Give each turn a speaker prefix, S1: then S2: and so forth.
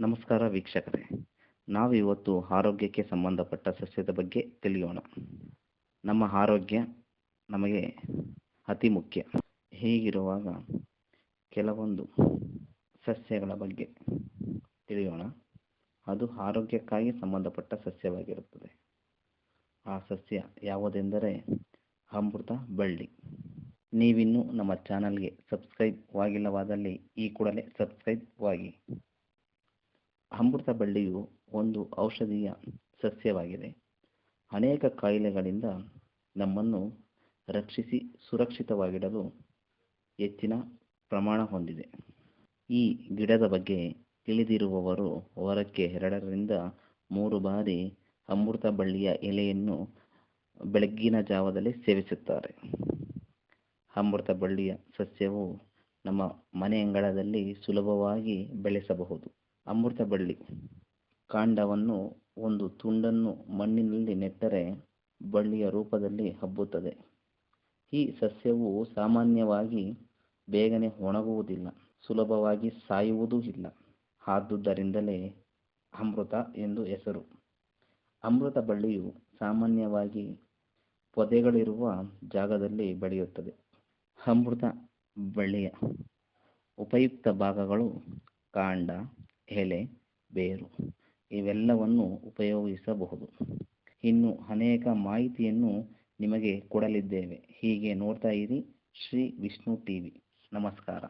S1: ನಮಸ್ಕಾರ ವೀಕ್ಷಕರೇ, ನಾವಿವತ್ತು ಆರೋಗ್ಯಕ್ಕೆ ಸಂಬಂಧಪಟ್ಟ ಸಸ್ಯದ ಬಗ್ಗೆ ತಿಳಿಯೋಣ. ನಮ್ಮ ಆರೋಗ್ಯ ನಮಗೆ ಅತಿ ಮುಖ್ಯ. ಹೀಗಿರುವಾಗ ಕೆಲವೊಂದು ಸಸ್ಯಗಳ ಬಗ್ಗೆ ತಿಳಿಯೋಣ. ಅದು ಆರೋಗ್ಯಕ್ಕಾಗಿ ಸಂಬಂಧಪಟ್ಟ ಸಸ್ಯವಾಗಿರುತ್ತದೆ. ಆ ಸಸ್ಯ ಯಾವುದೆಂದರೆ ಅಮೃತ ಬಳ್ಳಿ. ನೀವಿನ್ನೂ ನಮ್ಮ ಚಾನಲ್ಗೆ ಸಬ್ಸ್ಕ್ರೈಬ್ ಆಗಿಲ್ಲವಾದಲ್ಲಿ ಈ ಕೂಡಲೇ ಸಬ್ಸ್ಕ್ರೈಬ್ ಆಗಿ. ಅಮೃತ ಬಳ್ಳಿಯು ಒಂದು ಔಷಧೀಯ ಸಸ್ಯವಾಗಿದೆ. ಅನೇಕ ಕಾಯಿಲೆಗಳಿಂದ ನಮ್ಮನ್ನು ರಕ್ಷಿಸಿ ಸುರಕ್ಷಿತವಾಗಿಡಲು ಹೆಚ್ಚಿನ ಪ್ರಮಾಣ ಹೊಂದಿದೆ. ಈ ಗಿಡದ ಬಗ್ಗೆ ತಿಳಿದಿರುವವರು ವಾರಕ್ಕೆ 2ರಿಂದ 3 ಬಾರಿ ಅಮೃತ ಬಳ್ಳಿಯ ಎಲೆಯನ್ನು ಬೆಳಗ್ಗಿನ ಜಾವದಲ್ಲಿ ಸೇವಿಸುತ್ತಾರೆ. ಅಮೃತ ಬಳ್ಳಿಯ ಸಸ್ಯವು ನಮ್ಮ ಮನೆ ಅಂಗಳದಲ್ಲಿ ಸುಲಭವಾಗಿ ಬೆಳೆಸಬಹುದು. ಅಮೃತ ಬಳ್ಳಿ ಕಾಂಡವನ್ನು ಒಂದು ತುಂಡನ್ನು ಮಣ್ಣಿನಲ್ಲಿ ನೆಟ್ಟರೆ ಬಳ್ಳಿಯ ರೂಪದಲ್ಲಿ ಹಬ್ಬುತ್ತದೆ. ಈ ಸಸ್ಯವು ಸಾಮಾನ್ಯವಾಗಿ ಬೇಗನೆ ಒಣಗುವುದಿಲ್ಲ, ಸುಲಭವಾಗಿ ಸಾಯುವುದೂ ಇಲ್ಲ. ಆದುದರಿಂದಲೇ ಅಮೃತ ಎಂದು ಹೆಸರು. ಅಮೃತ ಬಳ್ಳಿಯು ಸಾಮಾನ್ಯವಾಗಿ ಪೊದೆಗಳಿರುವ ಜಾಗದಲ್ಲಿ ಬೆಳೆಯುತ್ತದೆ. ಅಮೃತ ಬಳ್ಳಿಯ ಉಪಯುಕ್ತ ಭಾಗಗಳು ಕಾಂಡ, ಎಲೆ, ಬೇರು ಇವೆಲ್ಲವನ್ನು ಉಪಯೋಗಿಸಬಹುದು. ಇನ್ನು ಅನೇಕ ಮಾಹಿತಿಯನ್ನು ನಿಮಗೆ ಕೊಡಲಿದ್ದೇವೆ. ಹೀಗೆ ನೋಡ್ತಾ ಇರಿ ಶ್ರೀ ವಿಷ್ಣು ಟಿವಿ. ನಮಸ್ಕಾರ.